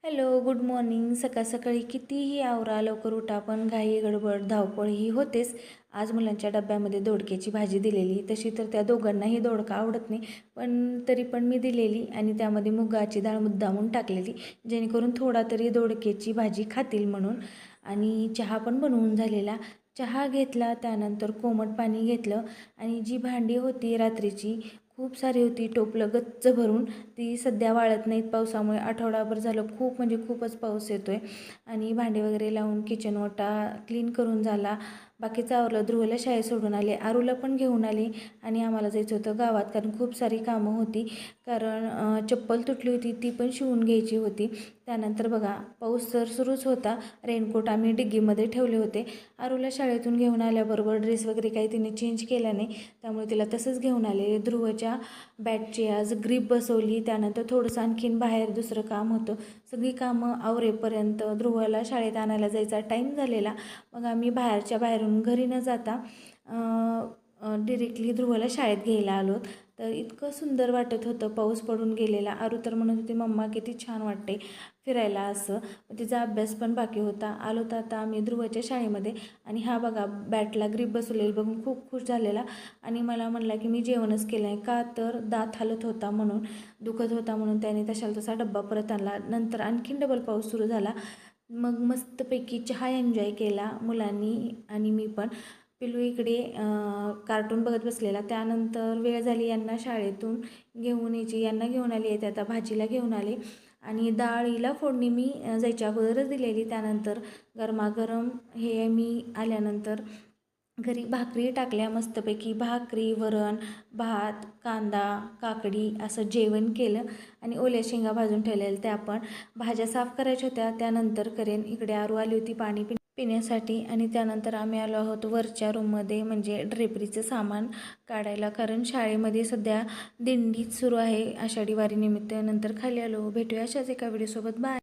Hello, good morning. सकाळी कितीही आवरा, लवकर उठा, पण घाई गडबड धावपळ ही होतेच. आज मुलांच्या डब्यामध्ये दोडक्याची भाजी दिलेली. तशी तर त्या दोघांनाही दोडका आवडत नाही, पण तरी पण मी दिलेली आणि त्यामध्ये मुगाची डाळ मुद्दामून टाकलेली, जेणेकरून थोडा तरी दोडक्याची भाजी खातील म्हणून. आणि चहा पण बनवून झालेला. चहा घेतला, त्यानंतर कोमट पाणी घेतलं आणि जी भांडी होती रात्रीची खूप सारी होती, टोपलं गच्च भरून. ती सध्या वाळत नाहीत पावसामुळे. आठवडाभर झालं खूप म्हणजे खूपच पाऊस येतो आहे. आणि भांडी वगैरे लावून किचन ओटा क्लीन करून झाला. बाकीचं आवरलं. ध्रुवला शाळेत सोडून आले, आरूला पण घेऊन आले आणि आम्हाला जायचं होतं गावात, कारण खूप सारी कामं होती. कारण चप्पल तुटली होती, ती पण शिवून घ्यायची होती. त्यानंतर बघा, पाऊस तर सुरूच होता. रेनकोट आम्ही डिग्गीमध्ये ठेवले होते. आरूला शाळेतून घेऊन आल्याबरोबर ड्रेस वगैरे काही तिने चेंज केला नाही, त्यामुळे तिला तसंच घेऊन आले. ध्रुवच्या बॅटची आज ग्रीप बसवली. त्यानंतर थोडंसं आणखीन बाहेर दुसरं काम होतं. सगळी कामं आवरेपर्यंत ध्रुवाला शाळेत आणायला जायचा टाईम झालेला. मग आम्ही बाहेरून घरी न जाता डिरेक्टली ध्रुवाला शाळेत घ्यायला आलो. तर इतकं सुंदर वाटत होतं. पाऊस पडून गेलेला. आरू तर म्हणत होती, मम्मा किती छान वाटते फिरायला असं. तिचा अभ्यास पण बाकी होता. आलो तर आता आम्ही ध्रुवाच्या शाळेमध्ये. आणि हा बघा, बॅटला ग्रीप बसवलेली बघून खूप खुश झालेला. आणि मला म्हणला की मी जेवणच केलं नाही, का तर दात हालत होता म्हणून, दुखत होता म्हणून. त्याने तशाला तसा डब्बा परत आणला. नंतर आणखीन डबल पाऊस सुरू झाला. मग मस्तपैकी चहा एन्जॉय केला मुलांनी आणि मी पण. पिलू इकडे कार्टून बघत बसलेला. त्यानंतर वेळ झाली यांना शाळेतून घेऊन यायची. यांना घेऊन आली आहे, आता भाजीला घेऊन आले. आणि डाळीला फोडणी मी जायच्या अगोदरच दिलेली. त्यानंतर गरमागरम हे मी आल्यानंतर घरी भाकरी टाकल्या. मस्तपैकी भाकरी, वरण, भात, कांदा, काकडी असं जेवण केलं. आणि ओल्या शेंगा भाजून ठेवलेल्या त्या पण. भाज्या साफ करायच्या होत्या, त्यानंतर करेन. इकडे आरू आली होती पाणी पिण्यासाठी. आणि त्यानंतर आम्ही आलो आहोत वरच्या रूममध्ये, म्हणजे ड्रेपरीचं सामान काढायला, कारण शाळेमध्ये सध्या दिंडीच सुरू आहे आषाढी वारीनिमित्त. नंतर खाली आलो. भेटूया अशाच एका व्हिडिओसोबत. बाय.